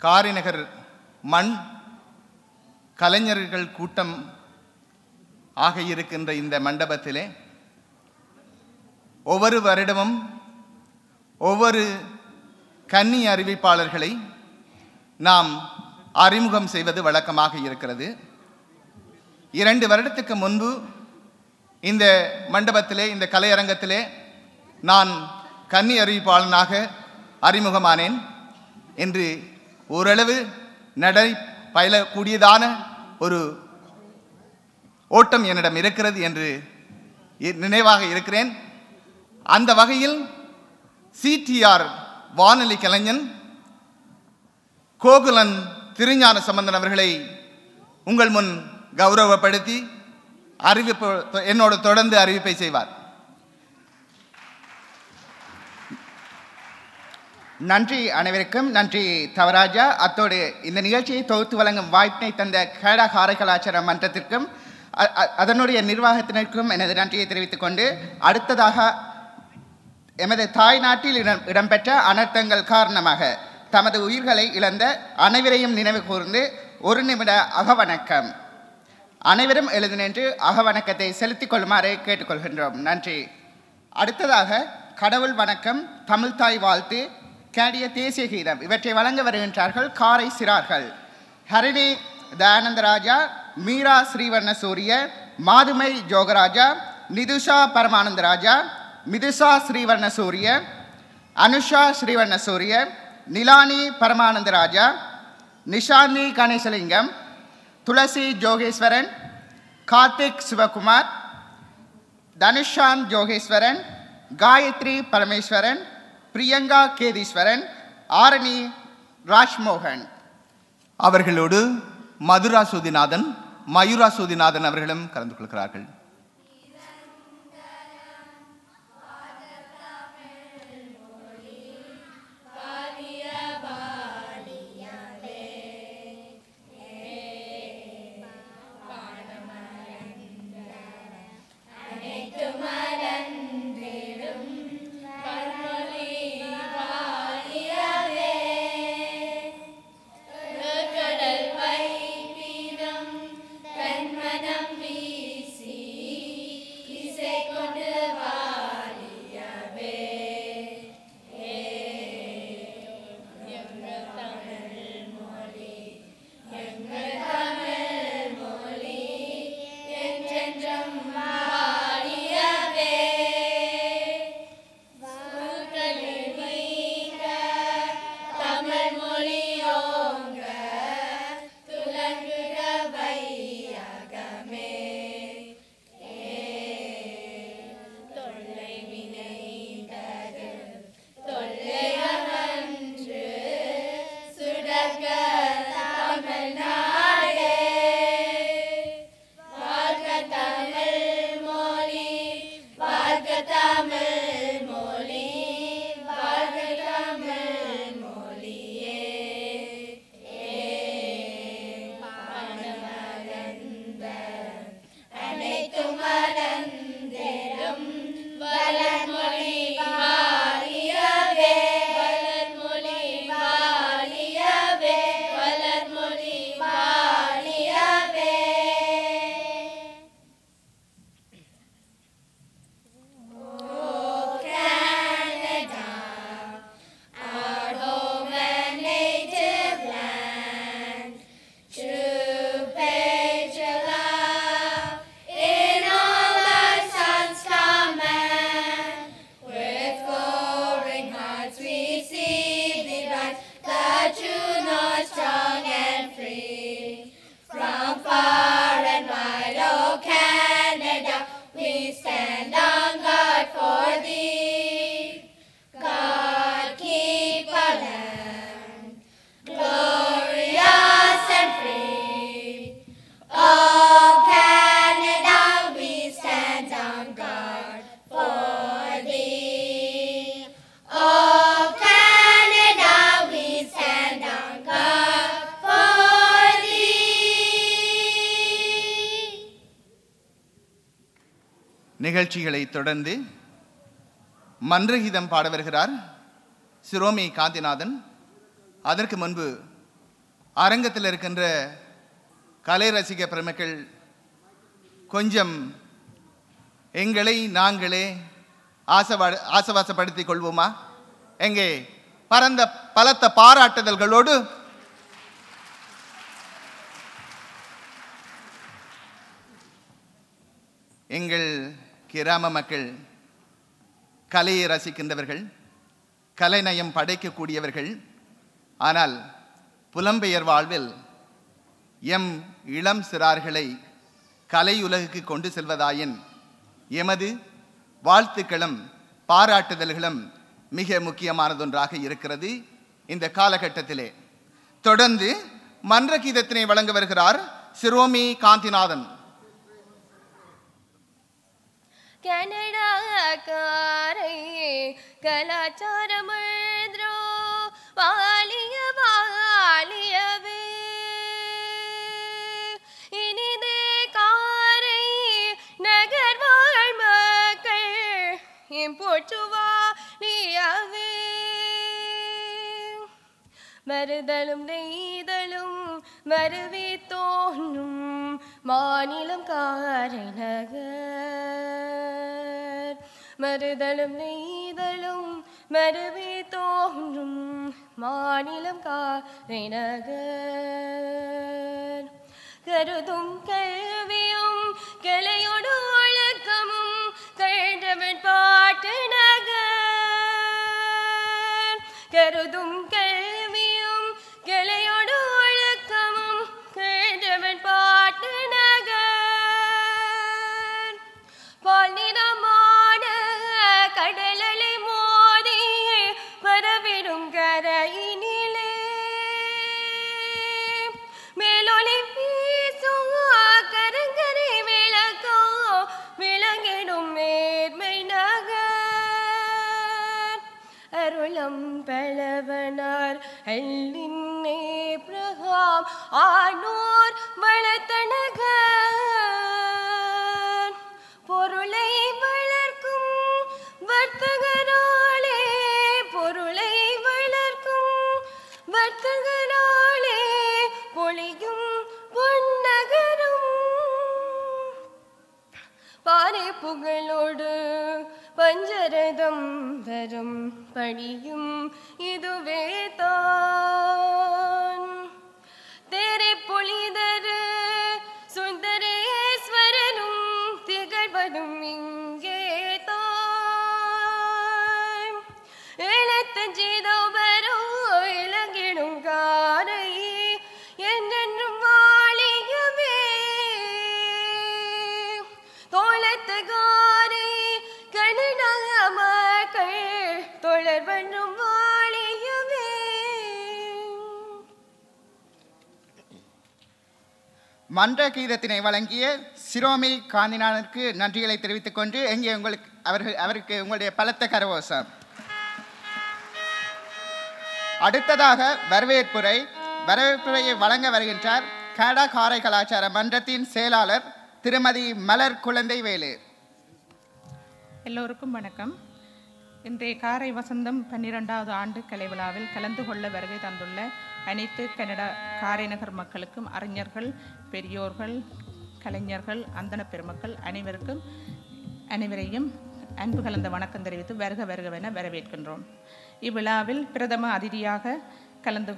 காரிநகர் மண் கலைஞர்கள் கூட்டம் ஆக இருக்கின்ற இந்த மண்டபத்திலே ஒவ்வொரு வருடமும் ஒவ்வொரு கன்னி அறிவிப்பாளர்களை நாம் அறிமுகம் செய்வது வழக்கமாக இருக்கிறது. 2 வருடத்துக்கு முன்பு இந்த மண்டபத்திலே, இந்த கலையரங்கத்திலே நான் கன்னி அறிவிப்பாளனாக அறிமுகமானேன். என்று ஓரளவு நடை பயிலக்கூடியதான ஒரு ஓட்டம் என்னிடம் இருக்கிறது என்று நினைவாக இருக்கிறேன். அந்த வகையில் சிடிஆர் வானொலி கலைஞன் கோகுலன் திருஞான சம்பந்தன் அவர்களை உங்கள் முன் கௌரவப்படுத்தி என்னோடு தொடர்ந்து அறிவிப்பை செய்வார். நன்றி அனைவருக்கும். நன்றி தவராஜா. அத்தோடு இந்த நிகழ்ச்சியை தொகுத்து வழங்கும் வாய்ப்பினை தந்த கேடா காரை கலாச்சார மன்றத்திற்கும் அதனுடைய நிர்வாகத்தினருக்கும் எனது நன்றியை தெரிவித்துக் கொண்டு, அடுத்ததாக எமது தாய் நாட்டில் இடம்பெற்ற அனர்த்தங்கள் காரணமாக தமது உயிர்களை இழந்த அனைவரையும் நினைவு கூர்ந்து 1 நிமிட அகவணக்கம். அனைவரும் எழுந்து நின்று அகவணக்கத்தை செலுத்திக் கொள்ளுமாறு கேட்டுக்கொள்கின்றோம். நன்றி. அடுத்ததாக கடவுள் வணக்கம், தமிழ்தாய் வாழ்த்து, கேடிய தேசிய கீதம் இவற்றை வழங்க வருகின்றார்கள் காரை சிறார்கள் ஹரிணி தயானந்தராஜா, மீரா ஸ்ரீவர்ணசூரிய, மாதுமை ஜோகராஜா, நிதுஷா பரமானந்தராஜா, மிதுஷா ஸ்ரீவர்ணசூரிய, அனுஷா ஸ்ரீவர்ணசூரிய, நிலானி பரமானந்தராஜா, நிஷாந்தி கணேசலிங்கம், துளசி ஜோகேஸ்வரன், கார்த்திக் சிவகுமார், தனுஷாந்த் ஜோகேஸ்வரன், காயத்ரி பரமேஸ்வரன், பிரியங்கா கேதீஸ்வரன், ஆரணி ராஜ்மோகன். அவர்களோடு மதுரா சுதிநாதன், மயூரா சுதிநாதன் அவர்களும் கலந்து கொள்கிறார்கள். நிகழ்ச்சிகளை தொடர்ந்து மன்றகீதம் பாட வருகிறார் சிரோமி காந்திநாதன். அதற்கு முன்பு அரங்கத்தில் இருக்கின்ற கலை ரசிக பெருமக்கள் கொஞ்சம் எங்களை நாங்களே ஆசவாசப்படுத்திக் கொள்வோமா? எங்கே பலத்த பாராட்டுதல்களோடு எங்கள் கிராம மக்கள் கலையை ரசிக்கின்றவர்கள், கலைநயம் படைக்கக்கூடியவர்கள். ஆனால் புலம்பெயர் வாழ்வில் எம் இளம் சிறார்களை கலையுலகுக்கு கொண்டு செல்வதாயின் எமது வாழ்த்துக்களும் பாராட்டுதல்களும் மிக முக்கியமானதொன்றாக இருக்கிறது. இந்த காலகட்டத்திலே தொடர்ந்து மன்ற கீதத்தினை வழங்க வருகிறார் சிரோமி காந்திநாதன். கனடாக்காரை கலாச்சாரமேந்திரோ வாலிய வாலியவே இனிதே காரை நகர்வாழ் மக்கள் போற்றுவா நீயாவே மறுதலும் நெய்தலும் மறுவி தோன்றும் மாநிலம் காரை நகர் மறுதலும் நெய்தலும் மறுவி தோன்றும் மாநிலம் காரை நகர் கருதும் கல்வியும் கலையோடு ஒழுக்கமும் கழண்டவன் பாட்டு நகர் கருதும் கல்வியும் கலையோடு ஒழுக்கமும் கழண்டவன் பாட்டு நகர் பால்நிறமான கடலலை மோதி பரவிடும் கரையினிலே மேலொலி வீசும் கருங்கரை விளக்கோ விளங்கிடும் மேன்மை நகர் அருளம் பலவனார் அள்ளின்னே பிரகாம் ஆனோர் வளர்த்த நகர் பொருளை வளர்க்கும் வர்த்தகராளே பொருளை வளர்க்கும் வர்த்தகராளே பொழியும் பொன்னகரும் பாறை புகழோடு பஞ்சரதம் வரும் பணியும் இதுவே தான் தேரை பொழிதரு சுந்தரேஸ்வரனும் திகழ்வதும் இங்கே தான் எழுத்தஞ்சீதோபரோ இலங்கிடும் காரை என்றென்றும் வாழியவே தோளத்து காரை கனடாக மக்கள் தொடர்பன்றும் வாழியவே. மன்ற கீதத்தினை வழங்கிய சிரோமி காந்திநாதனுக்கு நன்றிகளை தெரிவித்துக் கொண்டு எங்கே அவருக்கு உங்களுடைய பலத்த கரகோஷம். அடுத்ததாக வரவேற்புரையை வழங்க வருகின்றார் கனடா காரை கலாச்சார மன்றத்தின் செயலாளர் திருமதி மலர் குழந்தை வேலு. எல்லோருக்கும் வணக்கம். இன்றைய காரை வசந்தம் 12வது ஆண்டு கலை விழாவில் கலந்து கொள்ள வருகை தந்துள்ள அனைத்து கனடா காரை நகர் மக்களுக்கும், அறிஞர்கள், பெரியோர்கள், கலைஞர்கள், அந்தன பெருமக்கள் அனைவரையும் அன்பு கலந்த வணக்கம் தெரிவித்து வருகவென வரவேற்கின்றோம். இவ்விழாவில் பிரதம அதிதியாக கலந்து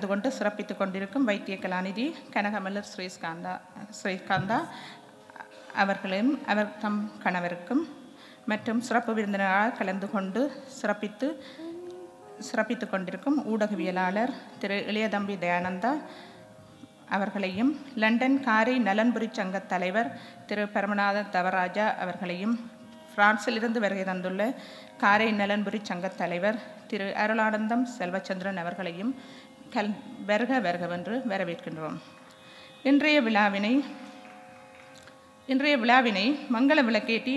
கொண்டு சிறப்பித்துக் கொண்டிருக்கும் வைத்திய கலாநிதி கனகமலர் ஸ்ரீகாந்தா அவர்களையும் அவர் தம் கணவருக்கும் மற்றும் சிறப்பு விருந்தினராக கலந்து கொண்டு சிறப்பித்துக் கொண்டிருக்கும் ஊடகவியலாளர் திரு இளையதம்பி தயானந்தா அவர்களையும், லண்டன் காரை நலன்புரி சங்க தலைவர் திரு பரமநாத தவராஜா அவர்களையும், பிரான்சிலிருந்து வருகை தந்துள்ள காரை நலன்புரி சங்க தலைவர் திரு அருளானந்தம் செல்வச்சந்திரன் அவர்களையும் வருகவென்று வரவேற்கின்றோம். இன்றைய விழாவினை மங்கள விளக்கேற்றி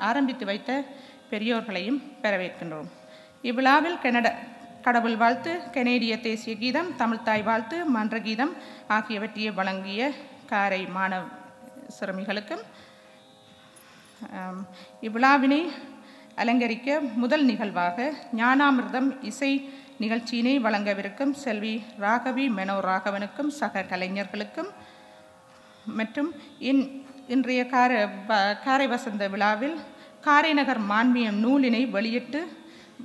ஆரம்பித்து வைத்த பெரியோர்களையும் வரவேற்கின்றோம். இவ்விழாவில் கடவுள் வாழ்த்து, கனேடிய தேசிய கீதம், தமிழ்த்தாய் வாழ்த்து, மன்ற கீதம் ஆகியவற்றை வழங்கிய காரை மாணவ சிறுமிகளுக்கும், இவ்விழாவினை அலங்கரிக்க முதல் நிகழ்வாக ஞானாமிர்தம் இசை நிகழ்ச்சியினை வழங்கவிருக்கும் செல்வி ராகவி மெனோ ராகவனுக்கும் சக கலைஞர்களுக்கும் மற்றும் இன்றைய காரை வசந்த விழாவில் காரைநகர் மான்மியம் நூலினை வெளியிட்டு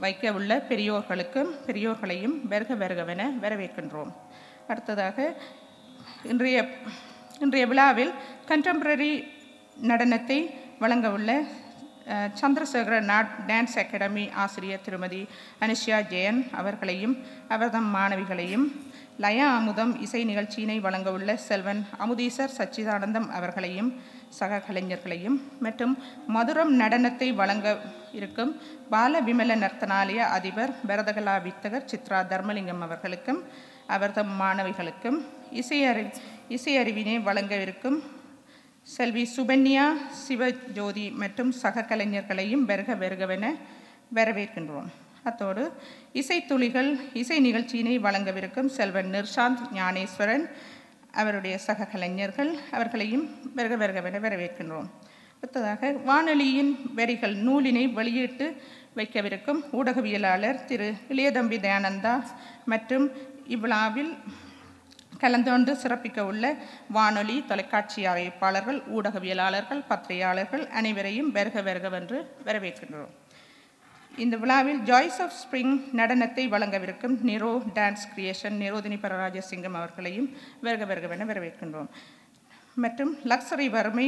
வைக்க உள்ள பெரியோர்களையும் வருக வருகவென வரவேற்கின்றோம். அடுத்ததாக இன்றைய விழாவில் கண்டெம்பரரி நடனத்தை வழங்க உள்ள சந்திரசேகர டான்ஸ் அகாடமி ஆசிரியர் திருமதி அனுஷ்யா ஜெயன் அவர்களையும் அவர்தம் மாணவிகளையும், லயா அமுதம் இசை நிகழ்ச்சியினை வழங்க உள்ள செல்வன் அமுதீசர் சச்சிதானந்தம் அவர்களையும் சக கலைஞர்களையும் மற்றும் மதுரம் நடனத்தை வழங்க இருக்கும் பால விமல நர்த்தனாலய அதிபர் பரதகலா வித்தகர் சித்ரா தர்மலிங்கம் அவர்களுக்கும் அவர்தம் மாணவிகளுக்கும் இசையறிவினை வழங்கவிருக்கும் செல்வி சுபன்யா சிவஜோதி மற்றும் சக கலைஞர்களையும் வருக வருகவென வரவேற்கின்றோம். அத்தோடு இசைத்துளிகள் இசை நிகழ்ச்சியினை வழங்கவிருக்கும் செல்வன் நிர்ஷாந்த் ஞானேஸ்வரன் அவருடைய சக கலைஞர்கள் அவர்களையும் வருக வருகவென வரவேற்கின்றோம். அடுத்ததாக வானொலியின் வரிகள் நூலினை வெளியிட்டு வைக்கவிருக்கும் ஊடகவியலாளர் திரு இளையதம்பி தயானந்தா மற்றும் இவ்விழாவில் கலந்தோண்டு சிறப்பிக்க உள்ள வானொலி தொலைக்காட்சி அறிவிப்பாளர்கள், ஊடகவியலாளர்கள், பத்திரிகையாளர்கள் அனைவரையும் வருக வருகவென்று வரவேற்கின்றோம். இந்த விழாவில் ஜாய்ஸ் ஆஃப் ஸ்பிரிங் நடனத்தை வழங்கவிருக்கும் நிரோ டான்ஸ் கிரியேஷன் நிரோதினி பரராஜசிங்கம் அவர்களையும் வருக வருகவென வரவேற்கின்றோம். மற்றும் லக்ஸரி வறுமை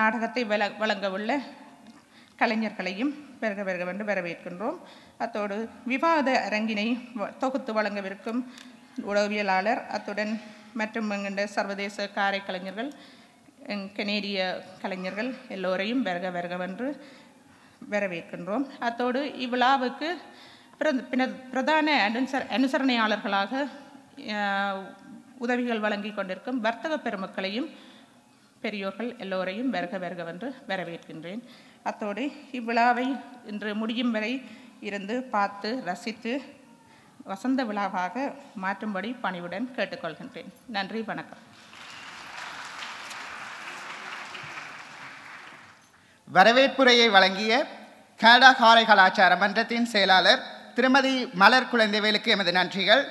நாடகத்தை வழங்க உள்ள கலைஞர்களையும் வருக வருகவென்று வரவேற்கின்றோம். அத்தோடு விவாத அரங்கினை தொகுத்து வழங்கவிருக்கும் உளவியலாளர் அத்துடன் மற்றும் என்கின்ற சர்வதேச காரை கலைஞர்கள், கனேடிய கலைஞர்கள் எல்லோரையும் வருக வருகவென்று வரவேற்கின்றோம். அத்தோடு இவ்விழாவுக்கு பிரதான அனுசரணையாளர்களாக உதவிகள் வழங்கி கொண்டிருக்கும் வர்த்தக பெருமக்களையும் பெரியோர்கள் எல்லோரையும் வருக வருகவென்று வரவேற்கின்றேன். அத்தோடு இவ்விழாவை இன்று முடியும் வரை இருந்து பார்த்து ரசித்து வசந்த விழாவாக மாற்றும்படி பணிவுடன் கேட்டுக்கொள்கின்றேன். நன்றி, வணக்கம். வரவேற்புரையை வழங்கிய கனடா காரை கலாச்சார மன்றத்தின் செயலாளர் திருமதி மலர் குழந்தைவேலுக்கு எமது நன்றிகள்.